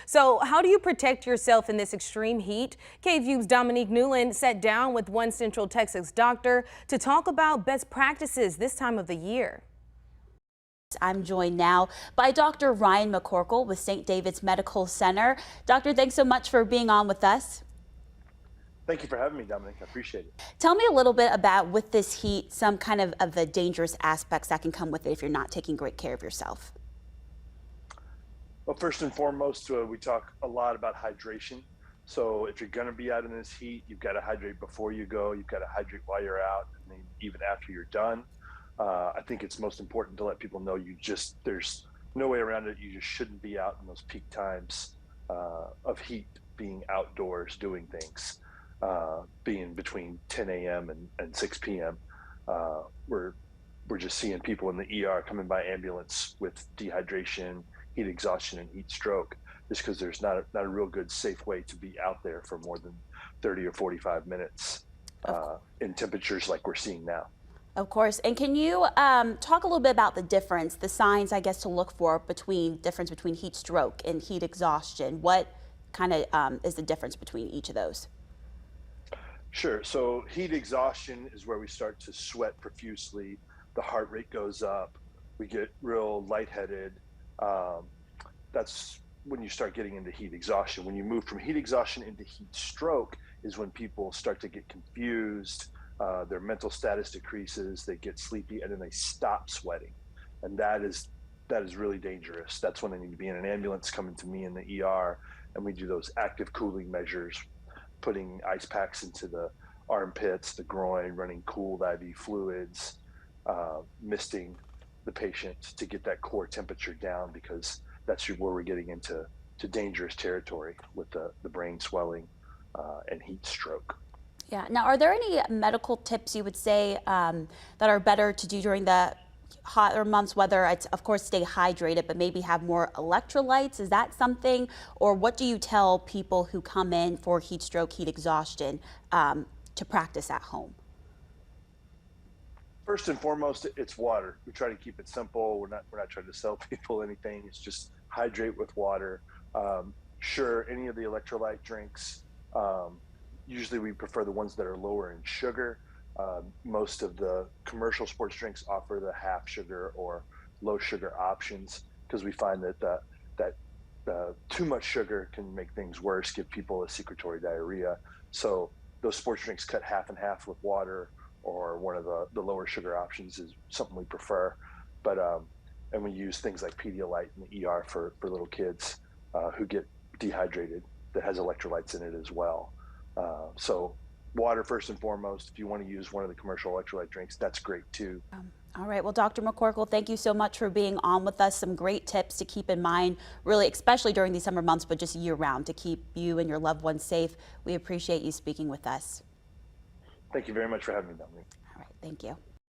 So how do you protect yourself in this extreme heat? KVUE's Dominique Newland sat down with one Central Texas doctor to talk about best practices this time of the year. I'm joined now by Dr. Ryan McCorkle with St. David's Medical Center. Doctor, thanks so much for being on with us. Thank you for having me, Dominique. I appreciate it. Tell me a little bit about, with this heat, some kind of the dangerous aspects that can come with it if you're not taking great care of yourself. Well, first and foremost, we talk a lot about hydration. So if you're going to be out in this heat, you've got to hydrate before you go. You've got to hydrate while you're out, and then even after you're done. I think it's most important to let people know there's no way around it. You just shouldn't be out in those peak times of heat, being outdoors doing things, being between 10 a.m. and 6 p.m. We're just seeing people in the ER coming by ambulance with dehydration, heat exhaustion, and heat stroke, just because there's not a real good safe way to be out there for more than 30 or 45 minutes in temperatures like we're seeing now. Of course. And can you talk a little bit about the signs, I guess, to look for difference between heat stroke and heat exhaustion? What kind of is the difference between each of those? Sure. So heat exhaustion is where we start to sweat profusely. The heart rate goes up. We get real lightheaded. That's when you start getting into heat exhaustion. When you move from heat exhaustion into heat stroke is when people start to get confused. Their mental status decreases, they get sleepy, and then they stop sweating. And that is really dangerous. That's when they need to be in an ambulance, coming to me in the ER, and we do those active cooling measures, putting ice packs into the armpits, the groin, running cooled IV fluids, misting the patient to get that core temperature down, because that's where we're getting into dangerous territory with the brain swelling and heat stroke. Yeah. Now, are there any medical tips you would say that are better to do during the hotter months, whether it's, of course, stay hydrated, but maybe have more electrolytes? Is that something? Or what do you tell people who come in for heat stroke, heat exhaustion to practice at home? First and foremost, it's water. We try to keep it simple. We're not trying to sell people anything. It's just hydrate with water. Sure, any of the electrolyte drinks. Usually we prefer the ones that are lower in sugar. Most of the commercial sports drinks offer the half sugar or low sugar options, because we find that too much sugar can make things worse, give people a secretory diarrhea. So those sports drinks cut half and half with water, or one of the lower sugar options is something we prefer. But and we use things like Pedialyte in the ER for little kids who get dehydrated, that has electrolytes in it as well. So water first and foremost. If you want to use one of the commercial electrolyte drinks, that's great too. All right. Well, Dr. McCorkle, thank you so much for being on with us. Some great tips to keep in mind, really, especially during these summer months, but just year round, to keep you and your loved ones safe. We appreciate you speaking with us. Thank you very much for having me, Dominique. All right. Thank you.